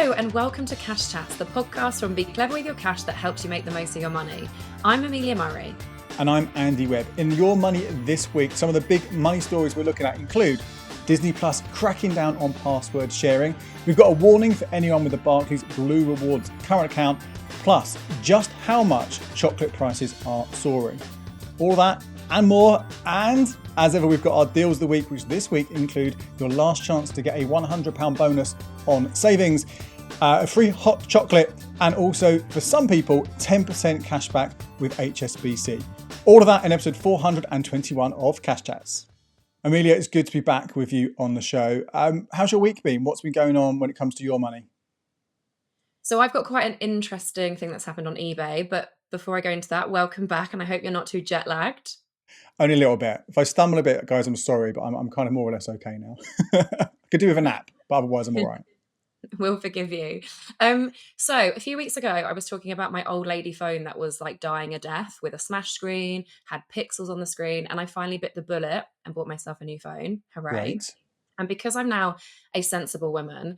Hello and welcome to Cash Chats, the podcast from Be Clever With Your Cash that helps you make the most of your money. I'm Amelia Murray. And I'm Andy Webb. In Your Money this week, some of the big money stories we're looking at include Disney Plus cracking down on password sharing. We've got a warning for anyone with a Barclays Blue Rewards current account, plus just how much chocolate prices are soaring. All that and more. And as ever, we've got our deals of the week, which this week include your last chance to get a £100 bonus on savings, a free hot chocolate, and also for some people, 10% cash back with HSBC. All of that in episode 421 of Cash Chats. Amelia, it's good to be back with you on the show. How's your week been? What's been going on when it comes to your money? So I've got quite an interesting thing that's happened on eBay, but before I go into that, welcome back, and I hope you're not too jet lagged. Only a little bit. If I stumble a bit, guys, I'm sorry, but I'm kind of more or less okay now. Could do with a nap, but otherwise I'm all right. We'll forgive you. So a few weeks ago, I was talking about my old lady phone that was like dying a death with a smashed screen, had pixels on the screen, and I finally bit the bullet and bought myself a new phone. Hooray. Great. And because I'm now a sensible woman,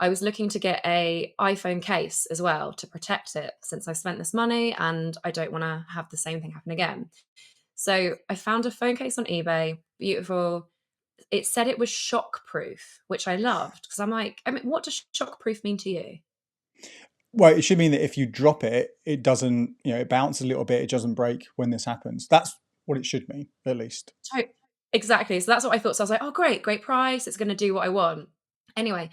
I was looking to get a iPhone case as well to protect it since I spent this money and I don't want to have the same thing happen again. So I found a phone case on eBay, beautiful. It said it was shockproof, which I loved because I'm like, what does shockproof mean to you? Well, it should mean that if you drop it, it doesn't, it bounces a little bit. It doesn't break when this happens. That's what it should mean, at least. Exactly. So that's what I thought. So I was like, oh, great price. It's going to do what I want. Anyway,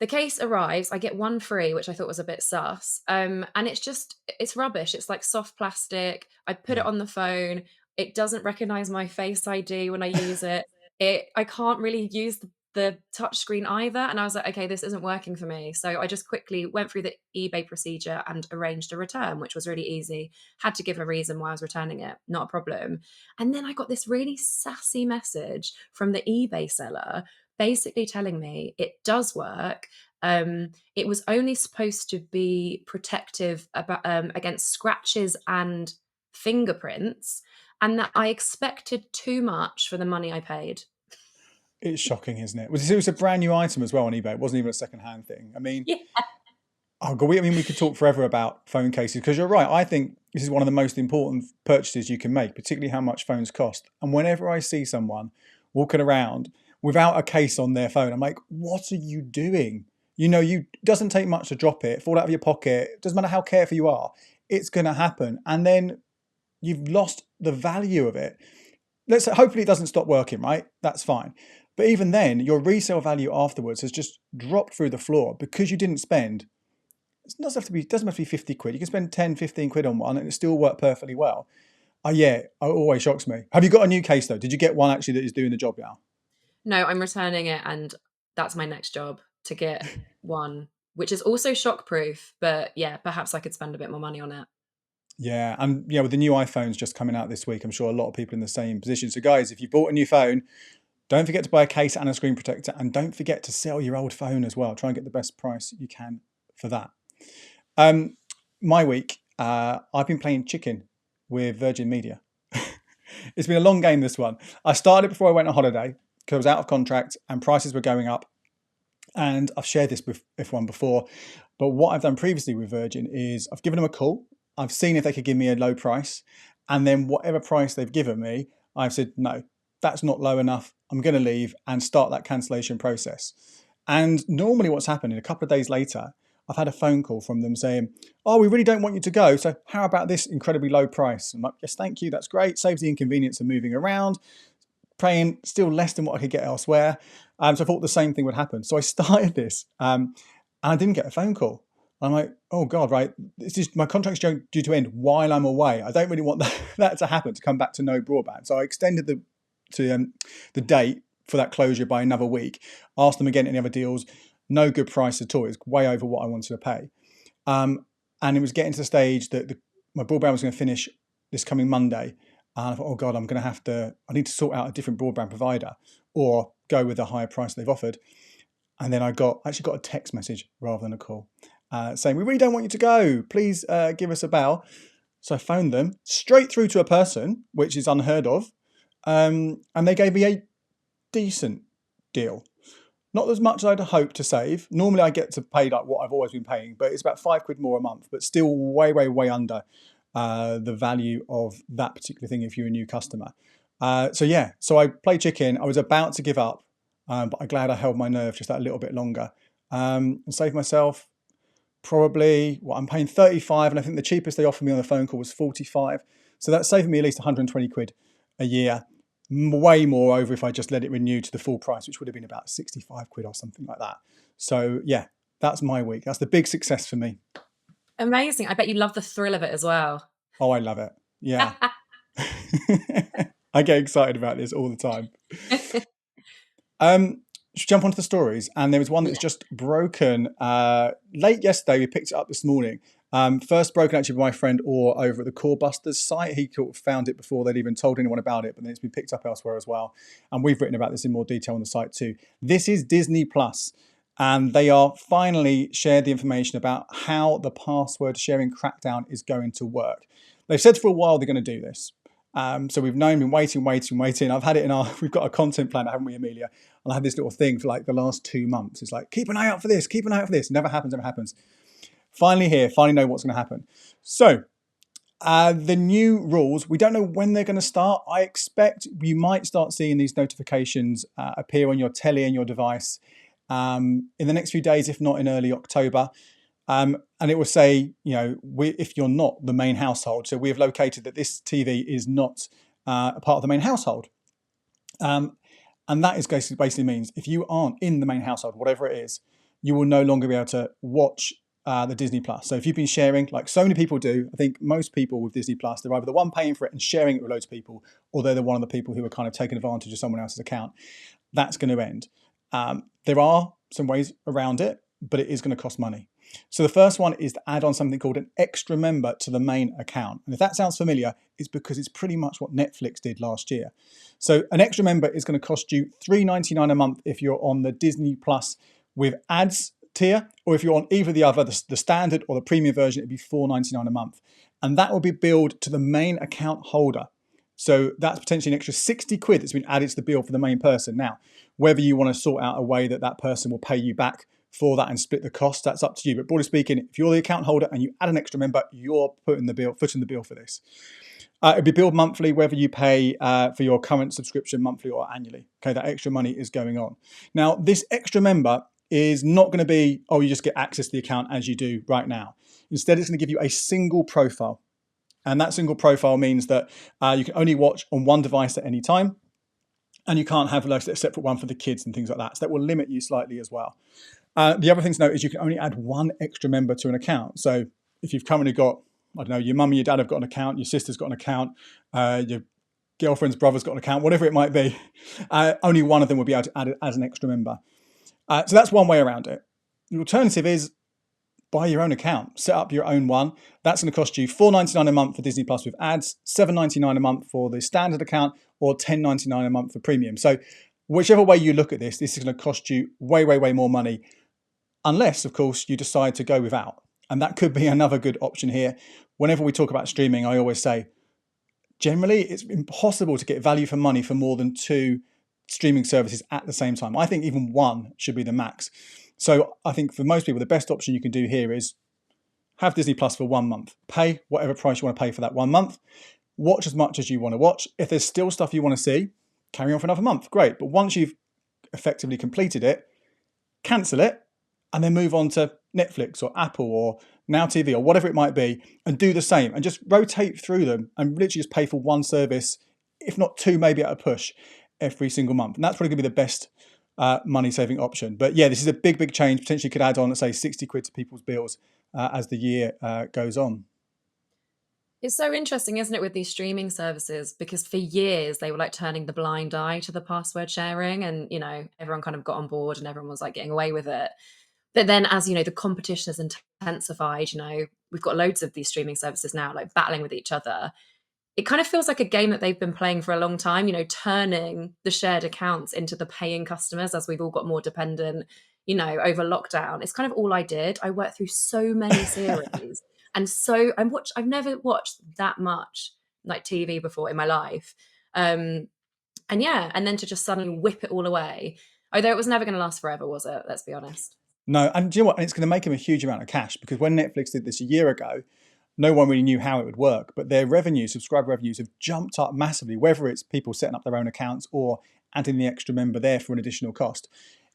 the case arrives. I get one free, which I thought was a bit sus. And it's rubbish. It's like soft plastic. I put it on the phone. It doesn't recognize my Face ID when I use it. I can't really use the touch screen either. And I was like, okay, this isn't working for me. So I just quickly went through the eBay procedure and arranged a return, which was really easy. Had to give a reason why I was returning it. Not a problem. And then I got this really sassy message from the eBay seller basically telling me it does work. It was only supposed to be protective against scratches and fingerprints, and that I expected too much for the money I paid. It's shocking, isn't it? It was a brand new item as well on eBay. It wasn't even a second-hand thing. I mean, yeah. Oh God, we could talk forever about phone cases because you're right. I think this is one of the most important purchases you can make, particularly how much phones cost. And whenever I see someone walking around without a case on their phone, I'm like, what are you doing? It doesn't take much to drop it, fall out of your pocket. It doesn't matter how careful you are. It's going to happen. And then you've lost the value of it. Hopefully it doesn't stop working, right? That's fine. But even then, your resale value afterwards has just dropped through the floor because you didn't spend. It doesn't have to be 50 quid. You can spend 10, 15 quid on one and it still work perfectly well. It always shocks me. Have you got a new case though? Did you get one actually that is doing the job now? No, I'm returning it, and that's my next job, to get one, which is also shockproof. But yeah, perhaps I could spend a bit more money on it. Yeah, and with the new iPhones just coming out this week, I'm sure a lot of people in the same position. So guys, if you bought a new phone, don't forget to buy a case and a screen protector, and don't forget to sell your old phone as well. Try and get the best price you can for that. My week, I've been playing chicken with Virgin Media. It's been a long game, this one. I started before I went on holiday because I was out of contract and prices were going up. And I've shared this with F1 before, but what I've done previously with Virgin is I've given them a call. I've seen if they could give me a low price, and then whatever price they've given me, I've said, no, that's not low enough. I'm going to leave and start that cancellation process. And normally what's happening, a couple of days later, I've had a phone call from them saying, oh, we really don't want you to go. So how about this incredibly low price? I'm like, yes, thank you. That's great. Saves the inconvenience of moving around, paying still less than what I could get elsewhere. So I thought the same thing would happen. So I started this and I didn't get a phone call. I'm like, oh God, right. My contract's due to end while I'm away. I don't really want that to happen, to come back to no broadband. So I extended the date for that closure by another week, asked them again any other deals, no good price at all. It was way over what I wanted to pay. And it was getting to the stage that my broadband was going to finish this coming Monday. And I thought, oh God, I need to sort out a different broadband provider or go with the higher price they've offered. And then I actually got a text message rather than a call saying, we really don't want you to go. Please give us a bell. So I phoned them straight through to a person, which is unheard of. And they gave me a decent deal. Not as much as I'd hoped to save. Normally I get to pay like what I've always been paying, but it's about £5 more a month, but still way, way, way under the value of that particular thing if you're a new customer. So I played chicken. I was about to give up, but I'm glad I held my nerve just that little bit longer and saved myself probably what I'm paying 35, and I think the cheapest they offered me on the phone call was 45. So that's saving me at least 120 quid a year. Way more over if I just let it renew to the full price, which would have been about 65 quid or something like that. So yeah, that's my week. That's the big success for me. Amazing. I bet you love the thrill of it as well. Oh, I love it. Yeah. I get excited about this all the time. Should jump onto the stories, and there was one that's just broken late yesterday. We picked it up this morning. First broken actually by my friend Orr over at the Core Busters site. He found it before they'd even told anyone about it, but then it's been picked up elsewhere as well. And we've written about this in more detail on the site too. This is Disney Plus, and they are finally shared the information about how the password sharing crackdown is going to work. They've said for a while they're going to do this. So we've been waiting. I've had it we've got a content planner, haven't we, Amelia? And I had this little thing for like the last 2 months. It's like, keep an eye out for this, keep an eye out for this. Never happens. Finally here, finally know what's going to happen. So the new rules, we don't know when they're going to start. I expect you might start seeing these notifications appear on your telly and your device in the next few days, if not in early October. And it will say, if you're not the main household, so we have located that this TV is not a part of the main household. And that is basically means if you aren't in the main household, whatever it is, you will no longer be able to watch the Disney Plus. So if you've been sharing, like so many people do, I think most people with Disney Plus, they're either the one paying for it and sharing it with loads of people, or they're the one of the people who are kind of taking advantage of someone else's account. That's going to end. There are some ways around it, but it is going to cost money. So the first one is to add on something called an extra member to the main account. And if that sounds familiar, it's because it's pretty much what Netflix did last year. So an extra member is going to cost you $3.99 a month if you're on the Disney Plus with ads tier, or if you're on either the other, the standard or the premium version, it'd be $4.99 a month. And that will be billed to the main account holder. So that's potentially an extra 60 quid that's been added to the bill for the main person. Now, whether you want to sort out a way that that person will pay you back for that and split the cost, that's up to you. But broadly speaking, if you're the account holder and you add an extra member, you're footing the bill for this. It'll be billed monthly, whether you pay for your current subscription monthly or annually. Okay, that extra money is going on. Now, this extra member is not going to be, you just get access to the account as you do right now. Instead, it's going to give you a single profile. And that single profile means that you can only watch on one device at any time. And you can't have a separate one for the kids and things like that. So that will limit you slightly as well. The other thing to note is you can only add one extra member to an account. So if you've currently got, I don't know, your mum and your dad have got an account, your sister's got an account, your girlfriend's brother's got an account, whatever it might be, only one of them will be able to add it as an extra member. So that's one way around it. The alternative is buy your own account, set up your own one. That's going to cost you $4.99 a month for Disney Plus with ads, $7.99 a month for the standard account, or $10.99 a month for premium. So whichever way you look at this is going to cost you way, way, way more money, unless, of course, you decide to go without. And that could be another good option here. Whenever we talk about streaming, I always say, generally, it's impossible to get value for money for more than 2 streaming services at the same time. I think even 1 should be the max. So I think for most people, the best option you can do here is have Disney Plus for 1 month. Pay whatever price you want to pay for that 1 month. Watch as much as you want to watch. If there's still stuff you want to see, carry on for another month. Great. But once you've effectively completed it, cancel it, and then move on to Netflix or Apple or Now TV or whatever it might be, and do the same and just rotate through them and literally just pay for 1 service, if not 2, maybe at a push, every single month. And that's probably going to be the best money-saving option. But yeah, this is a big, big change. Potentially could add on, let's say, 60 quid to people's bills as the year goes on. It's so interesting, isn't it, with these streaming services? Because for years they were like turning the blind eye to the password sharing, and everyone kind of got on board and everyone was like getting away with it. But then, as the competition has intensified, we've got loads of these streaming services now, like battling with each other. It kind of feels like a game that they've been playing for a long time, turning the shared accounts into the paying customers as we've all got more dependent, over lockdown. It's kind of all I did. I worked through so many series. And so I've never watched that much like TV before in my life. And then to just suddenly whip it all away. Although it was never going to last forever, was it? Let's be honest. No, and do you know what? And it's going to make them a huge amount of cash, because when Netflix did this a year ago, no one really knew how it would work, but their revenue, subscriber revenues, have jumped up massively, whether it's people setting up their own accounts or adding the extra member there for an additional cost.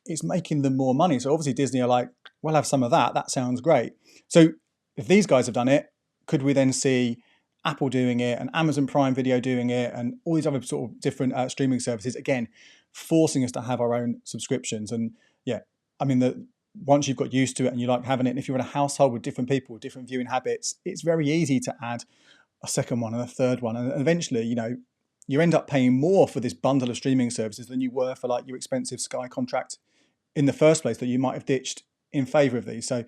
It's making them more money. So obviously Disney are like, we'll have some of that. That sounds great. So if these guys have done it, could we then see Apple doing it and Amazon Prime Video doing it and all these other sort of different streaming services, again, forcing us to have our own subscriptions? And yeah, I mean, once you've got used to it and you like having it, and if you're in a household with different people with different viewing habits, it's very easy to add a second one and a third one. And eventually, you end up paying more for this bundle of streaming services than you were for like your expensive Sky contract in the first place that you might have ditched in favor of these. So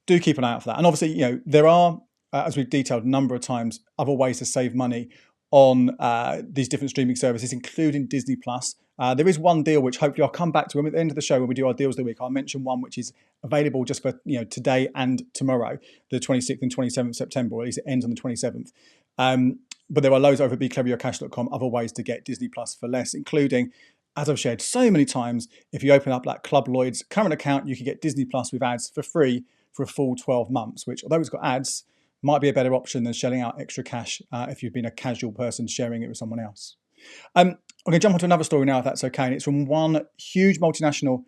do keep an eye out for that. And obviously, there are, as we've detailed a number of times, other ways to save money on these different streaming services, including Disney Plus. There is one deal which hopefully I'll come back to at the end of the show when we do our deals of the week. I'll mention one which is available just for today and tomorrow, the 26th and 27th September, or at least it ends on the 27th. But there are loads over at becleveryourcash.com, other ways to get Disney Plus for less, including, as I've shared so many times, if you open up that Club Lloyd's current account, you can get Disney Plus with ads for free for a full 12 months, which, although it's got ads, might be a better option than shelling out extra cash if you've been a casual person sharing it with someone else. I'm going to jump onto another story now, if that's okay. And it's from one huge multinational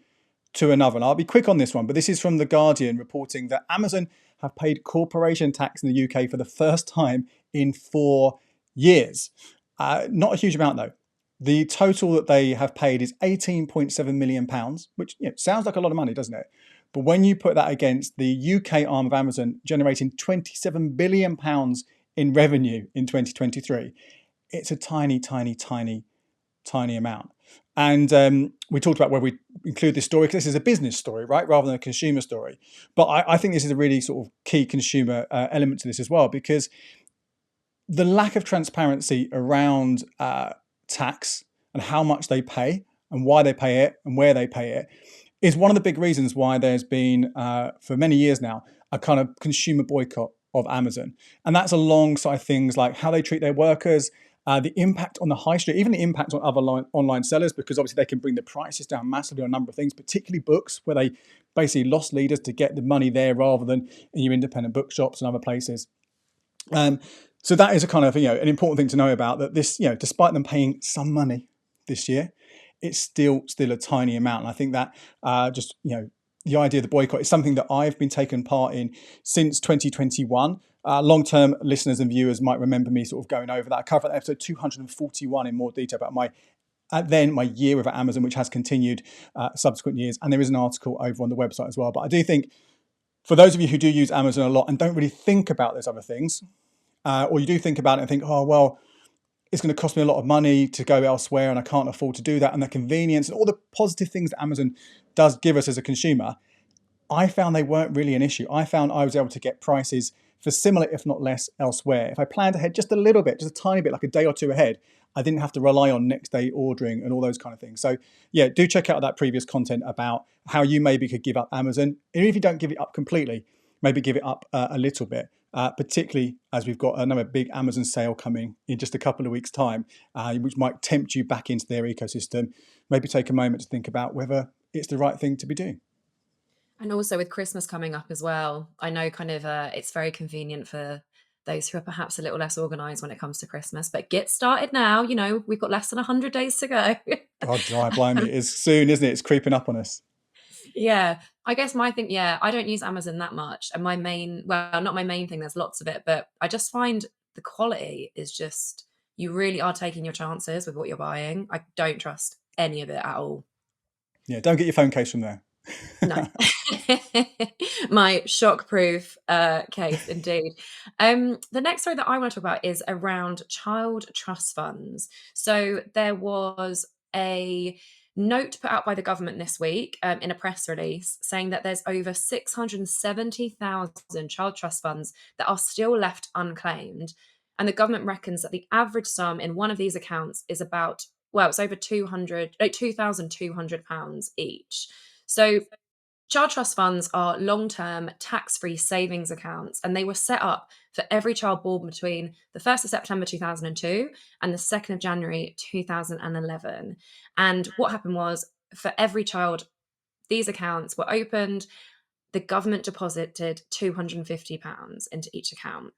to another. And I'll be quick on this one, but this is from The Guardian, reporting that Amazon have paid corporation tax in the UK for the first time in 4 years. Not a huge amount, though. The total that they have paid is £18.7 million, which sounds like a lot of money, doesn't it? But when you put that against the UK arm of Amazon generating £27 billion in revenue in 2023, it's a tiny, tiny, tiny, tiny amount. And we talked about where we include this story because this is a business story, right, rather than a consumer story. But I think this is a really sort of key consumer element to this as well, because the lack of transparency around tax and how much they pay and why they pay it and where they pay it is one of the big reasons why there's been, for many years now, a kind of consumer boycott of Amazon. And that's alongside things like how they treat their workers, the impact on the high street, even the impact on other online sellers, because obviously they can bring the prices down massively on a number of things, particularly books, where they basically lost leaders to get the money there rather than in your independent bookshops and other places. So that is a kind of, an important thing to know about, that this, despite them paying some money this year, it's still a tiny amount. And I think that the idea of the boycott is something that I've been taking part in since 2021. Long-term listeners and viewers might remember me sort of going over that. I covered that episode 241 in more detail about my year with Amazon, which has continued subsequent years. And there is an article over on the website as well. But I do think for those of you who do use Amazon a lot and don't really think about those other things, or you do think about it and think, oh, well, it's going to cost me a lot of money to go elsewhere and I can't afford to do that, and the convenience and all the positive things that Amazon does give us as a consumer, I found they weren't really an issue. I found I was able to get prices for similar, if not less, elsewhere. If I planned ahead just a little bit, just a tiny bit, like a day or two ahead, I didn't have to rely on next day ordering and all those kind of things. So yeah, do check out that previous content about how you maybe could give up Amazon. Even if you don't give it up completely, maybe give it up a little bit. Particularly as we've got another big Amazon sale coming in just a couple of weeks' time, which might tempt you back into their ecosystem. Maybe take a moment to think about whether it's the right thing to be doing. And also with Christmas coming up as well, I know kind of it's very convenient for those who are perhaps a little less organised when it comes to Christmas. But get started now. We've got less than 100 days to go. God, dry blimey, it is soon, isn't it? It's creeping up on us. Yeah, I guess my thing, I don't use Amazon that much. And not my main thing, there's lots of it, but I just find the quality is just, you really are taking your chances with what you're buying. I don't trust any of it at all. Yeah, don't get your phone case from there. No. My shock-proof case, indeed. The next story that I want to talk about is around child trust funds. So there was a note put out by the government this week in a press release saying that there's over 670,000 child trust funds that are still left unclaimed. And the government reckons that the average sum in one of these accounts is about, it's over £2,200 each. So child trust funds are long-term tax-free savings accounts, and they were set up for every child born between the 1st of September 2002 and the 2nd of January 2011. And what happened was for every child, these accounts were opened. The government deposited £250 into each account.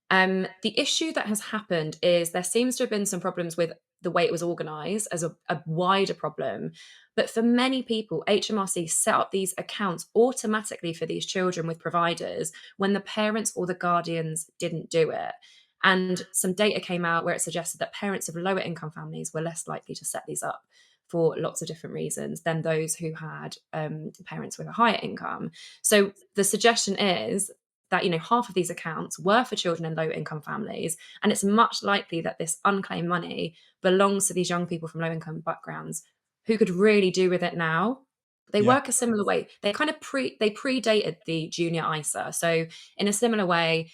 The issue that has happened is there seems to have been some problems with the way it was organised as a wider problem. But for many people, HMRC set up these accounts automatically for these children with providers when the parents or the guardians didn't do it. And some data came out where it suggested that parents of lower income families were less likely to set these up for lots of different reasons than those who had parents with a higher income. So the suggestion is that half of these accounts were for children in low income families, and it's much likely that this unclaimed money belongs to these young people from low income backgrounds who could really do with it now. They Yeah. work a similar way. They kind of predated the junior ISA. So in a similar way,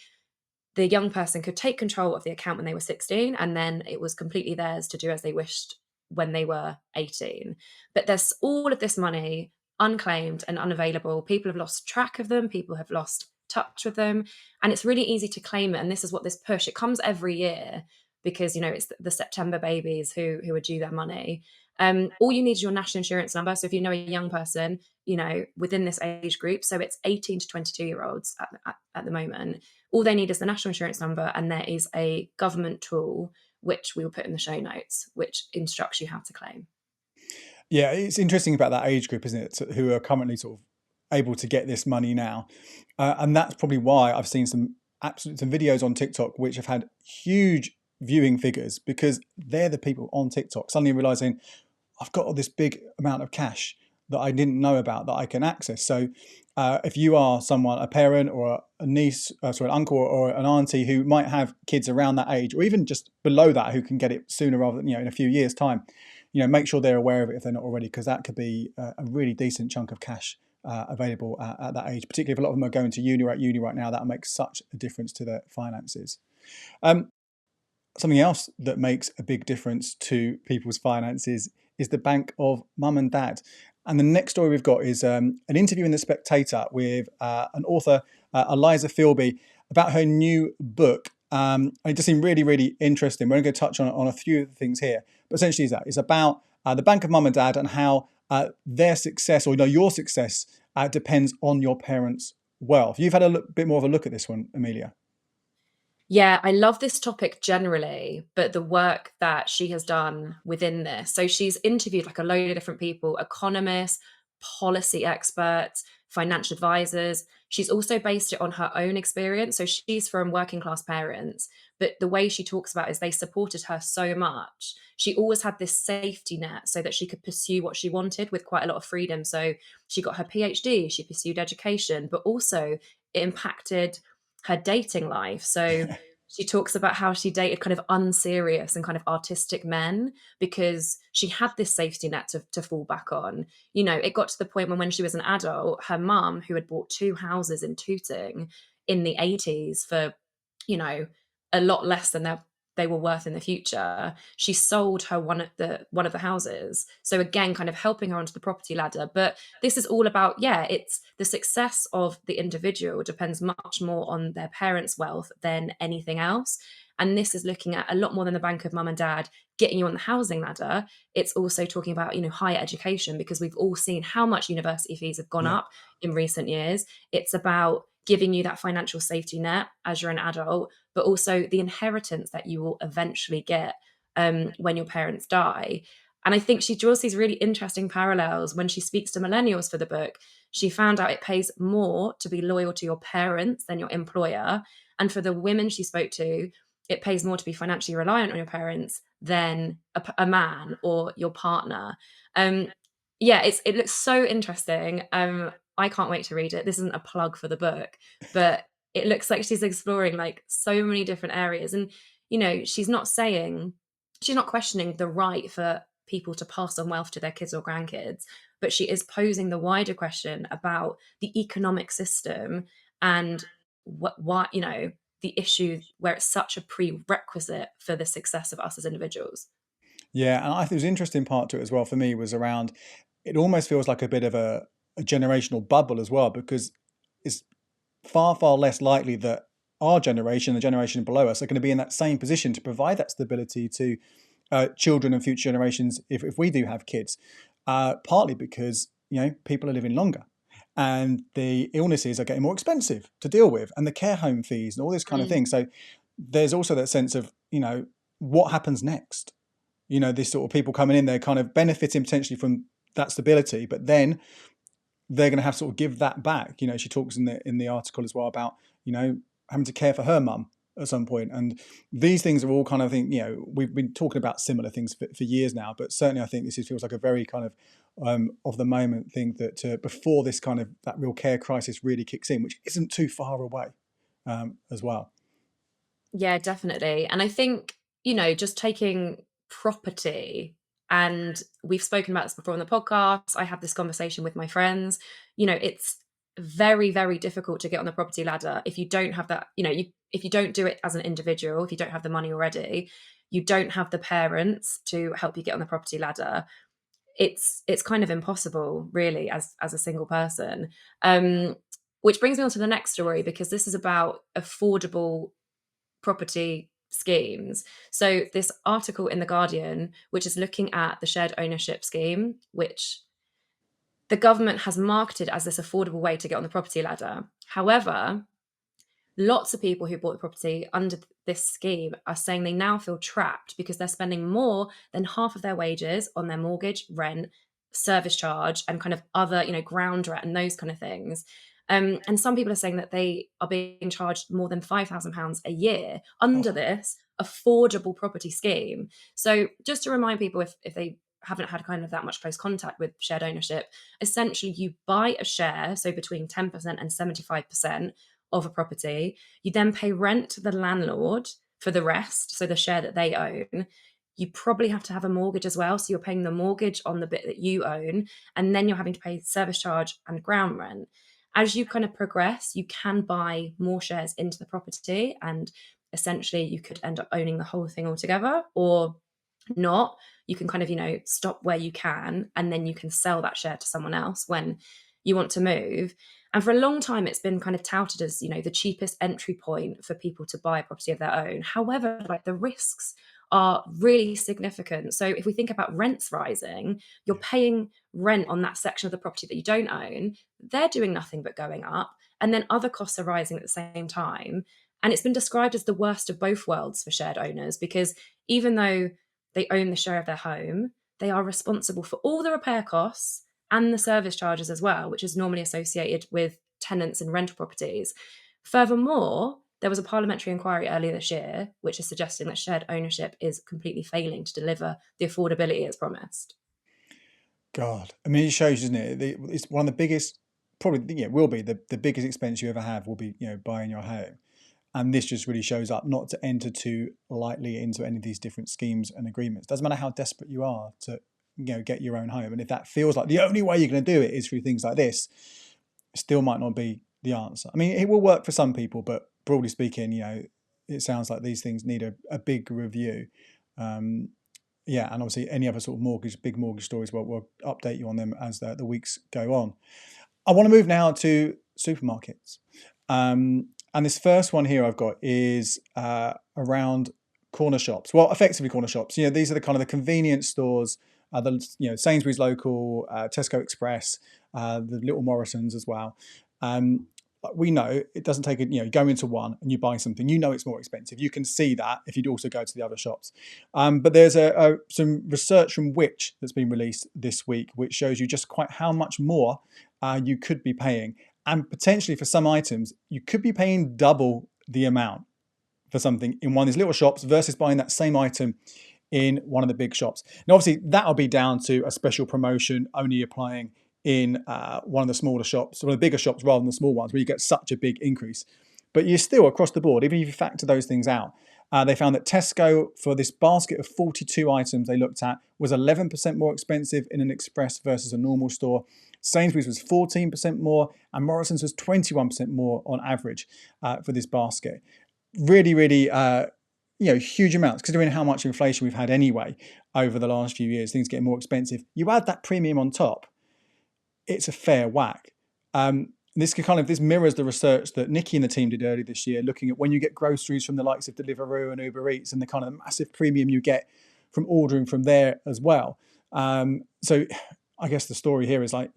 the young person could take control of the account when they were 16, and then it was completely theirs to do as they wished when they were 18. But there's all of this money unclaimed and unavailable. People have lost track of them, people have lost touch with them, and it's really easy to claim it. And this is what this push, it comes every year because it's the September babies who are due their money. All you need is your national insurance number. So if you know a young person, within this age group, so it's 18 to 22-year-olds at the moment, all they need is the national insurance number, and there is a government tool which we will put in the show notes, which instructs you how to claim. Yeah, it's interesting about that age group, isn't it? Who are currently sort of able to get this money now, and that's probably why I've seen some videos on TikTok which have had huge viewing figures, because they're the people on TikTok suddenly realizing I've got all this big amount of cash that I didn't know about that I can access. So if you are someone, a parent or a niece, an uncle or an auntie who might have kids around that age, or even just below that, who can get it sooner rather than in a few years' time, make sure they're aware of it if they're not already, because that could be a really decent chunk of cash available at that age. Particularly if a lot of them are going to uni or at uni right now, that makes such a difference to their finances. Something else that makes a big difference to people's finances is the bank of mum and dad. And the next story we've got is an interview in The Spectator with an author, Eliza Philby, about her new book. And it just seemed really, really interesting. We're going to touch on a few things here. But essentially it's about the bank of mum and dad and how their success, or your success, depends on your parents' wealth. You've had a bit more of a look at this one, Amelia. Yeah, I love this topic generally, but the work that she has done within this. So she's interviewed like a load of different people, economists, policy experts, financial advisors. She's also based it on her own experience. So she's from working class parents, but the way she talks about it is they supported her so much. She always had this safety net so that she could pursue what she wanted with quite a lot of freedom. So she got her PhD, she pursued education, but also it impacted her dating life. So she talks about how she dated kind of unserious and kind of artistic men because she had this safety net to fall back on. It got to the point when she was an adult, her mum, who had bought 2 houses in Tooting in the 80s for, a lot less than they were worth in the future, she sold her one of the houses. So again, kind of helping her onto the property ladder. But this is all about, it's the success of the individual depends much more on their parents' wealth than anything else. And this is looking at a lot more than the bank of mum and dad getting you on the housing ladder. It's also talking about, higher education, because we've all seen how much university fees have gone up in recent years. It's about giving you that financial safety net as you're an adult, but also the inheritance that you will eventually get when your parents die. And I think she draws these really interesting parallels when she speaks to millennials for the book. She found out it pays more to be loyal to your parents than your employer. And for the women she spoke to, it pays more to be financially reliant on your parents than a man or your partner. It looks so interesting. I can't wait to read it. This isn't a plug for the book, but it looks like she's exploring like so many different areas. And, she's not questioning the right for people to pass on wealth to their kids or grandkids, but she is posing the wider question about the economic system and the issue where it's such a prerequisite for the success of us as individuals. Yeah, and I think the interesting part to it as well for me was around, it almost feels like a bit of a generational bubble as well, because it's far, far less likely that our generation, the generation below us, are going to be in that same position to provide that stability to children and future generations if we do have kids. partly because, people are living longer and the illnesses are getting more expensive to deal with, and the care home fees and all this kind of Mm. thing. So there's also that sense of, what happens next? This sort of people coming in, they're kind of benefiting potentially from that stability, but then they're going to have to sort of give that back. She talks in the article as well about, having to care for her mum at some point. And these things are all kind of we've been talking about similar things for years now, but certainly I think this feels like a very kind of the moment thing that before this kind of that real care crisis really kicks in, which isn't too far away as well. Yeah, definitely. And I think, just taking property, and we've spoken about this before on the podcast. I have this conversation with my friends. It's very, very difficult to get on the property ladder if you don't have that, if you don't do it as an individual, if you don't have the money already, you don't have the parents to help you get on the property ladder. It's kind of impossible, really, as a single person. Which brings me on to the next story, because this is about affordable property schemes. So this article in The Guardian, which is looking at the shared ownership scheme, which the government has marketed as this affordable way to get on the property ladder. However, lots of people who bought the property under this scheme are saying they now feel trapped because they're spending more than half of their wages on their mortgage, rent, service charge, and kind of other, ground rent and those kind of things. And some people are saying that they are being charged more than £5,000 a year under Oh, this affordable property scheme. So just to remind people, if they haven't had kind of that much close contact with shared ownership, essentially you buy a share, so between 10% and 75% of a property. You then pay rent to the landlord for the rest, so the share that they own. You probably have to have a mortgage as well. So you're paying the mortgage on the bit that you own, and then you're having to pay service charge and ground rent. As you kind of progress, you can buy more shares into the property, and essentially you could end up owning the whole thing altogether, or not. You can kind of, stop where you can, and then you can sell that share to someone else when you want to move. And for a long time, it's been kind of touted as, the cheapest entry point for people to buy a property of their own. However, like, the risks are really significant. So if we think about rents rising, you're yeah. paying rent on that section of the property that you don't own. They're doing nothing but going up. And then other costs are rising at the same time. And it's been described as the worst of both worlds for shared owners, because even though they own the share of their home, they are responsible for all the repair costs and the service charges as well, which is normally associated with tenants in rental properties. Furthermore, there was a parliamentary inquiry earlier this year which is suggesting that shared ownership is completely failing to deliver the affordability it's promised. God, I mean, it shows, doesn't it? It's one of the biggest, probably, will be the biggest expense you ever have will be, buying your home. And this just really shows up not to enter too lightly into any of these different schemes and agreements. Doesn't matter how desperate you are to, get your own home. And if that feels like the only way you're going to do it is through things like this, it still might not be the answer. I mean, it will work for some people, but broadly speaking, it sounds like these things need a big review. Yeah, and obviously any other sort of big mortgage stories, we'll update you on them as the weeks go on. I want to move now to supermarkets. And this first one here I've got is around corner shops. Well, effectively corner shops. These are the kind of the convenience stores, Sainsbury's local, Tesco Express, the little Morrisons as well. We know it doesn't take you go into one and you buy something, it's more expensive. You can see that if you also go to the other shops. But there's some research from Which that's been released this week, which shows you just quite how much more you could be paying. And potentially for some items, you could be paying double the amount for something in one of these little shops versus buying that same item in one of the big shops. Now, obviously, that'll be down to a special promotion only applying in one of the smaller shops, one of the bigger shops rather than the small ones, where you get such a big increase. But you're still across the board, even if you factor those things out. They found that Tesco, for this basket of 42 items they looked at, was 11% more expensive in an Express versus a normal store. Sainsbury's was 14% more, and Morrison's was 21% more on average for this basket. Really, really, huge amounts, considering how much inflation we've had anyway over the last few years, things getting more expensive. You add that premium on top, it's a fair whack. This mirrors the research that Nikki and the team did earlier this year, looking at when you get groceries from the likes of Deliveroo and Uber Eats and the kind of massive premium you get from ordering from there as well. So I guess the story here is like,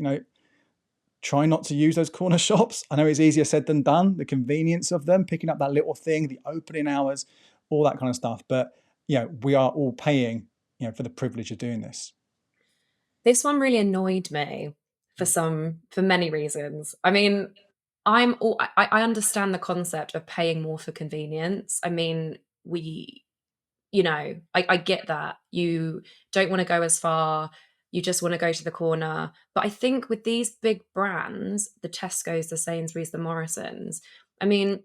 try not to use those corner shops. I know it's easier said than done, the convenience of them, picking up that little thing, the opening hours, all that kind of stuff. But we are all paying, for the privilege of doing this. This one really annoyed me for many reasons. I mean, I understand the concept of paying more for convenience. I mean, I get that. You don't want to go as far. You just want to go to the corner. But I think with these big brands, the Tesco's, the Sainsbury's, the Morrisons, I mean,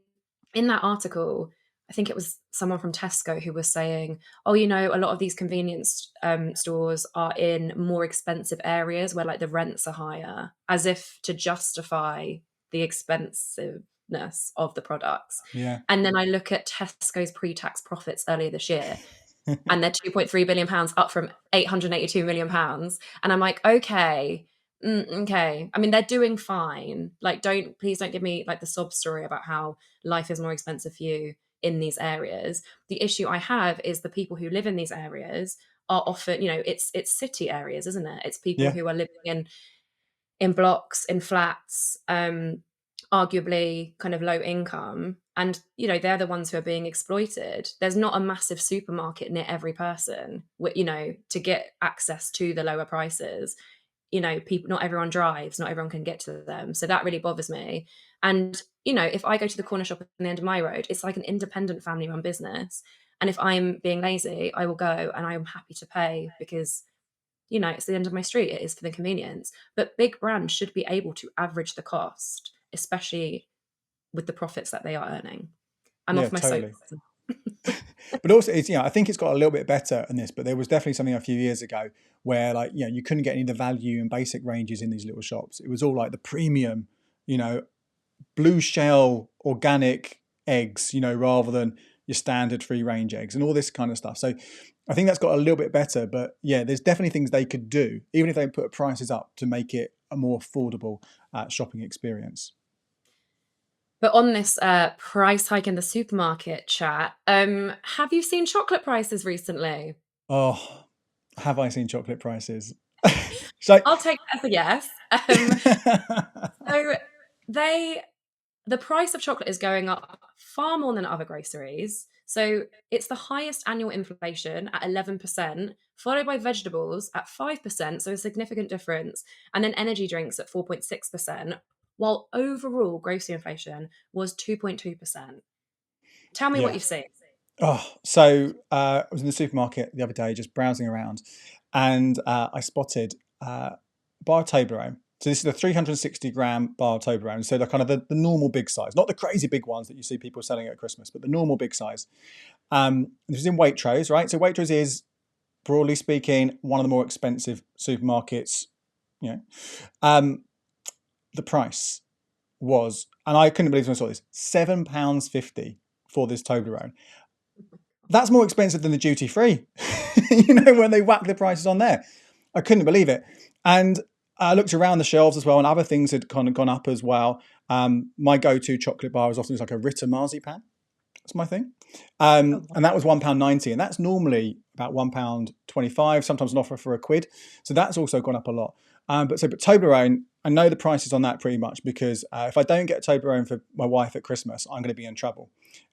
in that article, I think it was someone from Tesco who was saying, "Oh, a lot of these convenience stores are in more expensive areas where like the rents are higher, as if to justify the expensiveness of the products." Yeah. And then I look at Tesco's pre-tax profits earlier this year, and they're 2.3 billion pounds, up from 882 million pounds, and I'm like, okay. Okay. I mean, they're doing fine. Like, please don't give me like the sob story about how life is more expensive for you in these areas. The issue I have is the people who live in these areas are often, it's city areas, isn't it? It's people Yeah. who are living in blocks, in flats, arguably kind of low income, and they're the ones who are being exploited. There's not a massive supermarket near every person, to get access to the lower prices. People, not everyone drives, not everyone can get to them, so that really bothers me. And if I go to the corner shop at the end of my road, it's like an independent family run business, and if I'm being lazy, I will go, and I'm happy to pay because it's the end of my street. It is for the convenience. But big brands should be able to average the cost, especially with the profits that they are earning. I'm Yeah, off my totally. soapbox. But also, it's I think it's got a little bit better in this. But there was definitely something a few years ago where, like, you couldn't get any of the value and basic ranges in these little shops. It was all like the premium, blue shell organic eggs, rather than your standard free range eggs and all this kind of stuff. So I think that's got a little bit better. But yeah, there's definitely things they could do, even if they put prices up, to make it a more affordable shopping experience. But on this price hike in the supermarket chat, have you seen chocolate prices recently? Oh, have I seen chocolate prices? So I'll take that as a yes. So they the price of chocolate is going up far more than other groceries. So it's the highest annual inflation at 11%, followed by vegetables at 5%, so a significant difference, and then energy drinks at 4.6%, while overall grocery inflation was 2.2%. Tell me what yeah. you've seen. Oh, so I was in the supermarket the other day just browsing around, and I spotted bar Toblerone. So this is the 360-gram bar Toblerone. So they're kind of the normal big size, not the crazy big ones that you see people selling at Christmas, but the normal big size. This is in Waitrose, right? So Waitrose is, broadly speaking, one of the more expensive supermarkets. You know, the price was, and I couldn't believe when I saw this, £7.50 for this Toblerone. That's more expensive than the duty free. When they whack the prices on there, I couldn't believe it. And I looked around the shelves as well, and other things had kind of gone up as well. My go-to chocolate bar is often like a Ritter marzipan. That's my thing. Oh, And that was £1.90, and that's normally about £1.25, sometimes an offer for a quid. So that's also gone up a lot. But Toblerone, I know the prices on that pretty much, because if I don't get a Toblerone for my wife at Christmas, I'm going to be in trouble.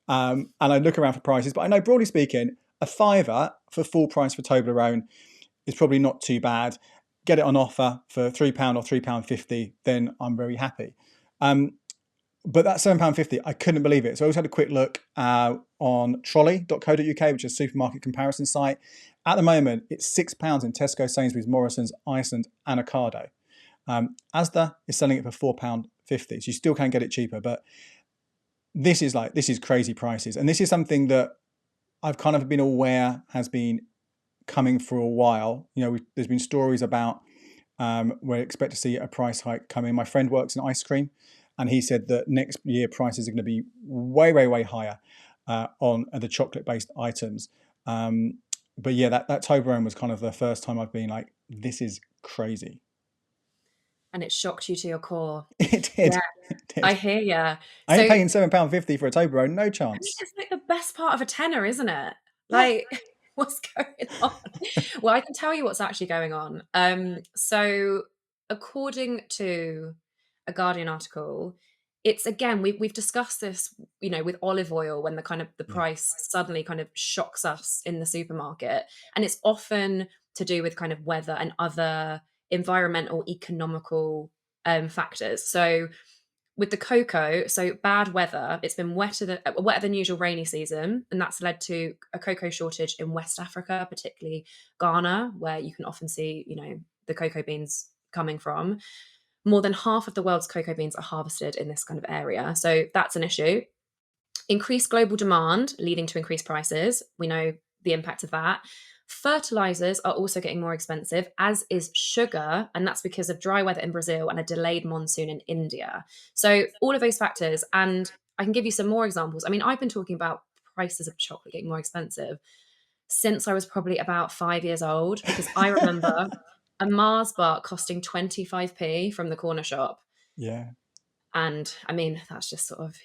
And I look around for prices, but I know, broadly speaking, a fiver for full price for Toblerone is probably not too bad. Get it on offer for £3 or £3.50, then I'm very happy. But that £7.50, I couldn't believe it. So I also had a quick look on trolley.co.uk, which is a supermarket comparison site. At the moment, it's £6 in Tesco, Sainsbury's, Morrisons, Iceland, and Ocado. Asda is selling it for £4.50, so you still can get it cheaper. But this is crazy prices, and this is something that I've kind of been aware has been coming for a while. There's been stories about we expect to see a price hike coming. My friend works in ice cream, and he said that next year prices are going to be way, way, way higher on the chocolate-based items. But yeah, that Toblerone was kind of the first time I've been like, this is crazy. and it shocked you to your core. It Yeah, did. It I did. hear ya. I So, ain't I paying £7.50 for a Toblerone, no mean, chance. it's like the best part of a tenner, isn't it? Yeah, Like, What's going on? Well, I can tell you what's actually going on. So according to a Guardian article, it's again, we've discussed this, with olive oil when the kind of the Yeah. price suddenly kind of shocks us in the supermarket. And it's often to do with kind of weather and other environmental, economical factors. So with the cocoa, so bad weather, it's been wetter than usual rainy season, and that's led to a cocoa shortage in West Africa, particularly Ghana, where you can often see, the cocoa beans coming from. More than half of the world's cocoa beans are harvested in this kind of area. So that's an issue. Increased global demand leading to increased prices. We know the impact of that. Fertilizers are also getting more expensive, as is sugar, and that's because of dry weather in Brazil and a delayed monsoon in India. So, all of those factors, and I can give you some more examples. I mean, I've been talking about prices of chocolate getting more expensive since I was probably about 5 years old, because I remember a Mars bar costing 25p from the corner shop. Yeah. And I mean, that's just sort of,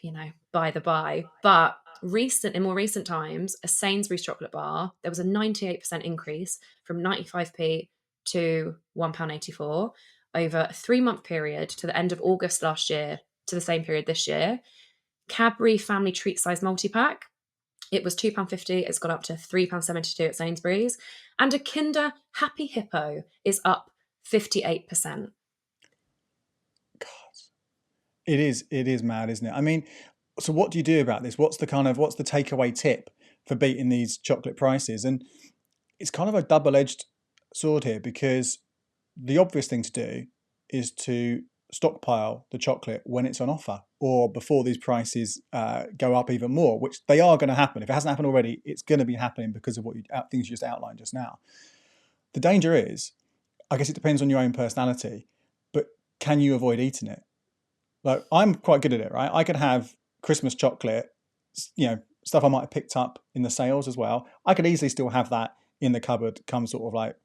by the by. But in more recent times, a Sainsbury's chocolate bar, there was a 98% increase from 95p to £1.84 over a 3-month period to the end of August last year to the same period this year. Cadbury family treat size multi-pack, it was £2.50, it's gone up to £3.72 at Sainsbury's. And a Kinder Happy Hippo is up 58%. God. It is mad, isn't it? I mean, so what do you do about this? What's the takeaway tip for beating these chocolate prices? And it's kind of a double-edged sword here, because the obvious thing to do is to stockpile the chocolate when it's on offer or before these prices go up even more, which they are going to happen. If it hasn't happened already, it's going to be happening because of things you just outlined just now. The danger is, I guess it depends on your own personality, but can you avoid eating it? Like, I'm quite good at it, right? I could have Christmas chocolate, stuff I might have picked up in the sales as well. I could easily still have that in the cupboard come sort of like,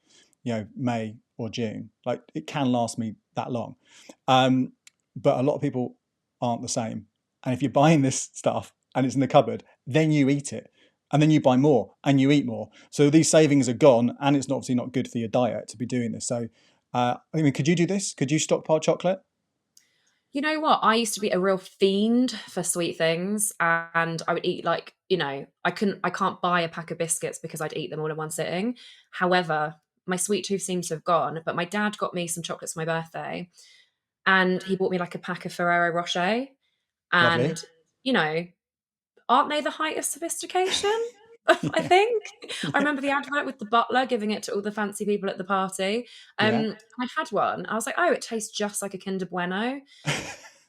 May or June. Like, it can last me that long. But a lot of people aren't the same. And if you're buying this stuff and it's in the cupboard, then you eat it. And then you buy more and you eat more. So these savings are gone, and it's obviously not good for your diet to be doing this. So, I mean, could you do this? Could you stockpile chocolate? You know what? I used to be a real fiend for sweet things, and I would eat I can't buy a pack of biscuits because I'd eat them all in one sitting. However, my sweet tooth seems to have gone, but my dad got me some chocolates for my birthday, and he bought me like a pack of Ferrero Rocher, Lovely. and you know, aren't they the height of sophistication? I think. I Yeah. remember the advert with the butler giving it to all the fancy people at the party. Yeah. I had one. I was like, "Oh, it tastes just like a Kinder Bueno."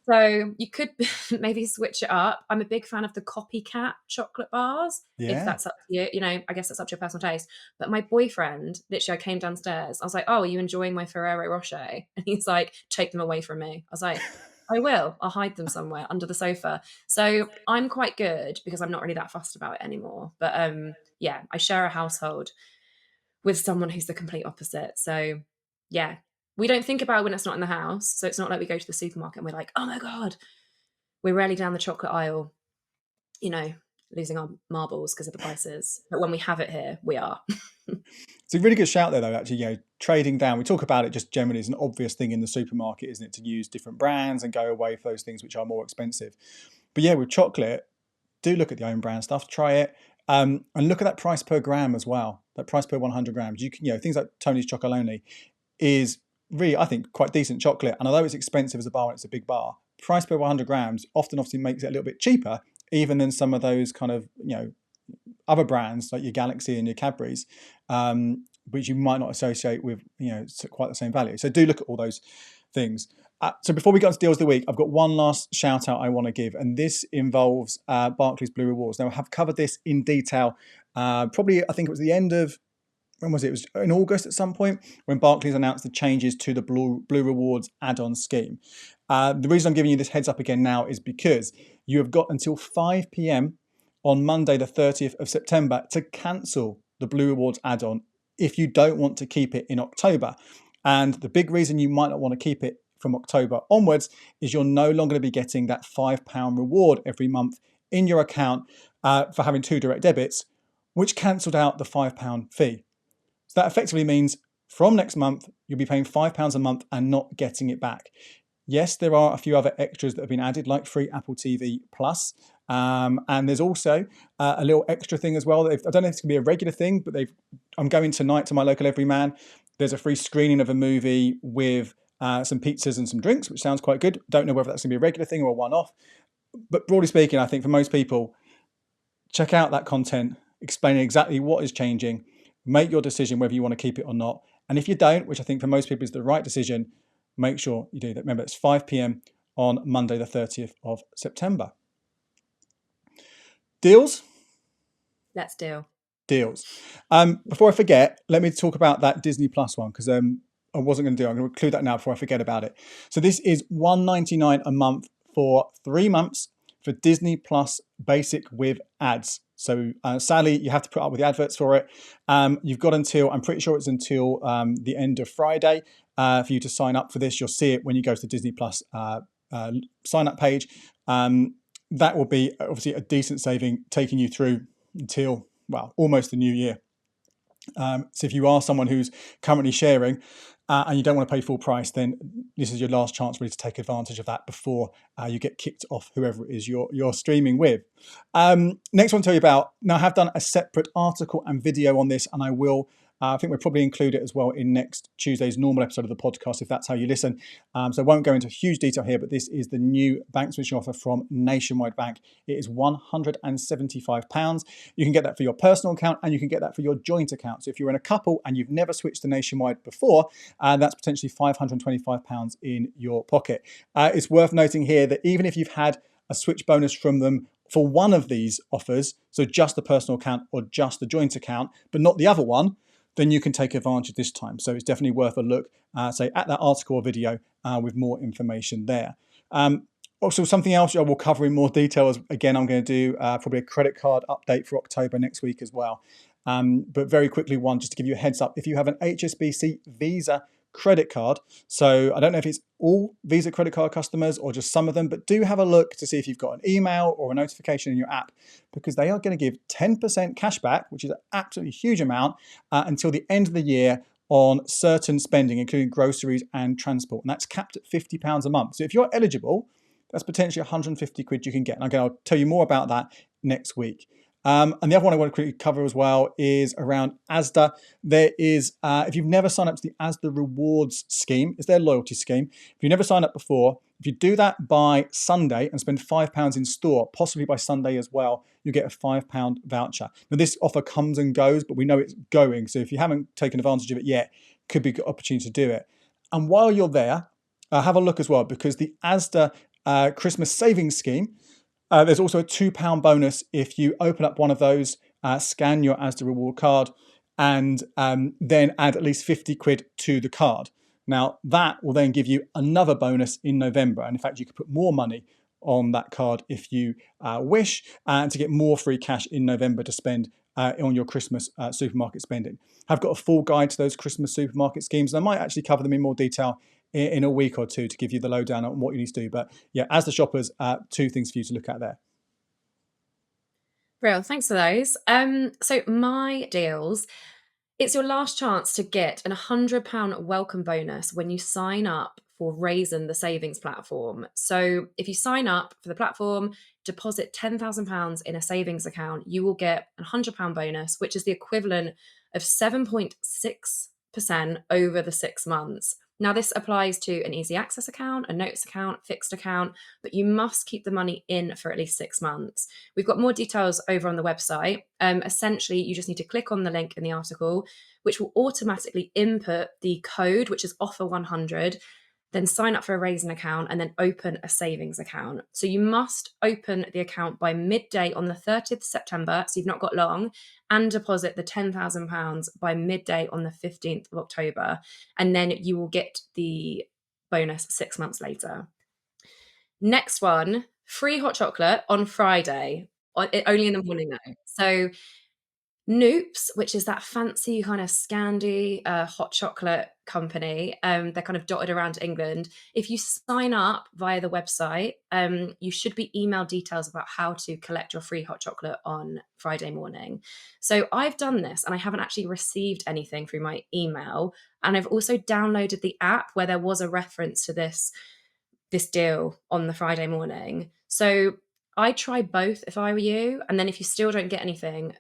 So you could maybe switch it up. I'm a big fan of the copycat chocolate bars, if Yeah. that's up to you. I guess that's up to your personal taste. But my boyfriend, literally, I came downstairs. I was like, "Oh, are you enjoying my Ferrero Rocher?" And he's like, "Take them away from me." I was like, "I will. I'll hide them somewhere under the sofa." So I'm quite good because I'm not really that fussed about it anymore. But yeah, I share a household with someone who's the complete opposite. So yeah, we don't think about it when it's not in the house. So it's not like we go to the supermarket and we're like, oh my God, we're rarely down the chocolate aisle, you know, losing our marbles because of the prices. But when we have it here, we are. It's a really good shout there, though, actually, trading down. We talk about it just generally as an obvious thing in the supermarket, isn't it, to use different brands and go away for those things which are more expensive. But yeah, with chocolate, do look at the own brand stuff, try it, and look at that price per gram as well. That price per 100 grams. You can, things like Tony's Chocolonely is really, I think, quite decent chocolate. And although it's expensive as a bar, it's a big bar. Price per 100 grams often obviously makes it a little bit cheaper, even than some of those kind of, other brands like your Galaxy and your Cadbury's, which you might not associate with, quite the same value. So do look at all those things. So before we go into deals of the week, I've got one last shout out I want to give, and this involves Barclays Blue Rewards. Now, I have covered this in detail. Probably, I think it was the end of, when was it? It was in August at some point when Barclays announced the changes to the Blue Rewards add-on scheme. The reason I'm giving you this heads up again now is because you have got until 5 p.m. on Monday, the 30th of September, to cancel the Blue Rewards add-on if you don't want to keep it in October. And the big reason you might not want to keep it from October onwards is you're no longer going to be getting that £5 reward every month in your account for having 2 direct debits, which cancelled out the £5 fee. So that effectively means from next month, you'll be paying £5 a month and not getting it back. Yes, there are a few other extras that have been added, like free Apple TV Plus. And there's also a little extra thing as well. I don't know if it's going to be a regular thing, but I'm going tonight to my local Everyman. There's a free screening of a movie with some pizzas and some drinks, which sounds quite good. Don't know whether that's going to be a regular thing or a one-off. But broadly speaking, I think for most people, check out that content, explaining exactly what is changing, make your decision whether you want to keep it or not. And if you don't, which I think for most people is the right decision, make sure you do that. Remember, it's 5 p.m. on Monday, the 30th of September. Deals? Let's deal. Deals. Before I forget, let me talk about that Disney Plus one, because I wasn't going to do it. I'm going to include that now before I forget about it. So this is $1.99 a month for 3 months for Disney Plus Basic with ads. So sadly, you have to put up with the adverts for it. You've got until, I'm pretty sure it's until the end of Friday for you to sign up for this. You'll see it when you go to the Disney Plus sign up page. That will be obviously a decent saving, taking you through until, well, almost the new year. So if you are someone who's currently sharing and you don't want to pay full price, then this is your last chance really to take advantage of that before you get kicked off whoever it is you're streaming with. Next one to tell you about. Now, I have done a separate article and video on this, and I will I think we'll probably include it as well in next Tuesday's normal episode of the podcast, if that's how you listen. So I won't go into huge detail here, but this is the new bank switching offer from Nationwide Bank. It is £175. You can get that for your personal account and you can get that for your joint account. So if you're in a couple and you've never switched to Nationwide before, that's potentially £525 in your pocket. It's worth noting here that even if you've had a switch bonus from them for one of these offers, so just the personal account or just the joint account, but not the other one, then you can take advantage this time. So it's definitely worth a look, say, at that article or video with more information there. Also, something else I will cover in more detail is, again, I'm going to do probably a credit card update for October next week as well. But very quickly, one, just to give you a heads up, if you have an HSBC Visa credit card, so I don't know if it's all Visa credit card customers or just some of them, but do have a look to see if you've got an email or a notification in your app, because they are going to give 10% cash back, which is an absolutely huge amount, until the end of the year on certain spending, including groceries and transport. And that's capped at £50 a month. So if you're eligible, that's potentially 150 quid you can get. And again, I'll tell you more about that next week. And the other one I want to quickly cover as well is around Asda. There is, if you've never signed up to the Asda Rewards scheme, it's their loyalty scheme. If you've never signed up before, if you do that by Sunday and spend £5 in store, possibly by Sunday as well, you get a £5 voucher. Now, this offer comes and goes, but we know it's going. So if you haven't taken advantage of it yet, could be a good opportunity to do it. And while you're there, have a look as well, because the Asda Christmas savings scheme, there's also a £2 bonus if you open up one of those, scan your Asda reward card, and then add at least 50 quid to the card. Now, that will then give you another bonus in November. And in fact, you could put more money on that card if you wish, and to get more free cash in November to spend on your Christmas supermarket spending. I've got a full guide to those Christmas supermarket schemes, and I might actually cover them in more detail in a week or two to give you the lowdown on what you need to do. But yeah, as the shoppers, 2 things for you to look at there. Real, thanks for those. So my deals, it's your last chance to get an £100 welcome bonus when you sign up for Raisin, the savings platform. So if you sign up for the platform, deposit £10,000 in a savings account, you will get a £100 bonus, which is the equivalent of 7.6% over the 6 months. Now, this applies to an easy access account, a notes account, fixed account, but you must keep the money in for at least 6 months. We've got more details over on the website. Essentially, you just need to click on the link in the article, which will automatically input the code, which is offer 100, then sign up for a Raisin account and then open a savings account. So you must open the account by midday on the 30th of September, so you've not got long, and deposit the £10,000 by midday on the 15th of October. And then you will get the bonus 6 months later. Next one, free hot chocolate on Friday, only in the morning though. So Noops, which is that fancy kind of Scandi hot chocolate company. They're kind of dotted around England. If you sign up via the website, you should be emailed details about how to collect your free hot chocolate on Friday morning. So I've done this and I haven't actually received anything through my email. And I've also downloaded the app where there was a reference to this deal on the Friday morning. So I'd try both if I were you. And then if you still don't get anything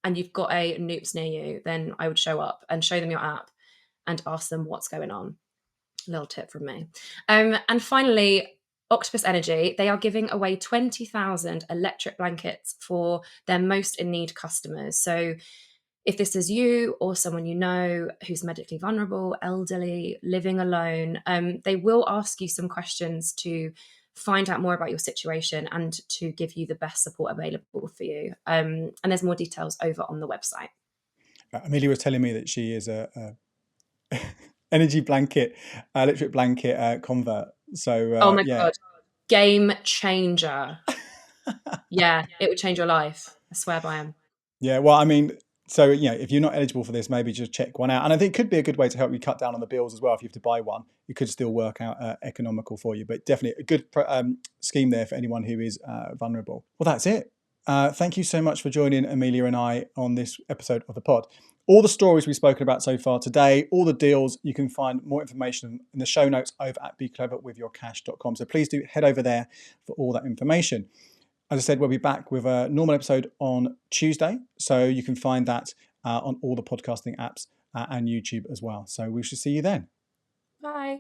and you've got a Noops near you, then I would show up and show them your app and ask them what's going on. A little tip from me. And finally, Octopus Energy, they are giving away 20,000 electric blankets for their most in need customers. So if this is you or someone you know who's medically vulnerable, elderly, living alone, they will ask you some questions to find out more about your situation and to give you the best support available for you. And there's more details over on the website. Amelia was telling me that she is a energy blanket, electric blanket convert. So Oh my yeah. God. Game changer. Yeah, it would change your life. I swear by him. Yeah, well, I mean, so if you're not eligible for this, maybe just check one out. And I think it could be a good way to help you cut down on the bills as well. If you have to buy one, it could still work out economical for you. But definitely a good scheme there for anyone who is vulnerable. Well, that's it. Thank you so much for joining Amelia and I on this episode of the pod. All the stories we've spoken about so far today, all the deals, you can find more information in the show notes over at becleverwithyourcash.com. So please do head over there for all that information. As I said, we'll be back with a normal episode on Tuesday. So you can find that on all the podcasting apps and YouTube as well. So we shall see you then. Bye.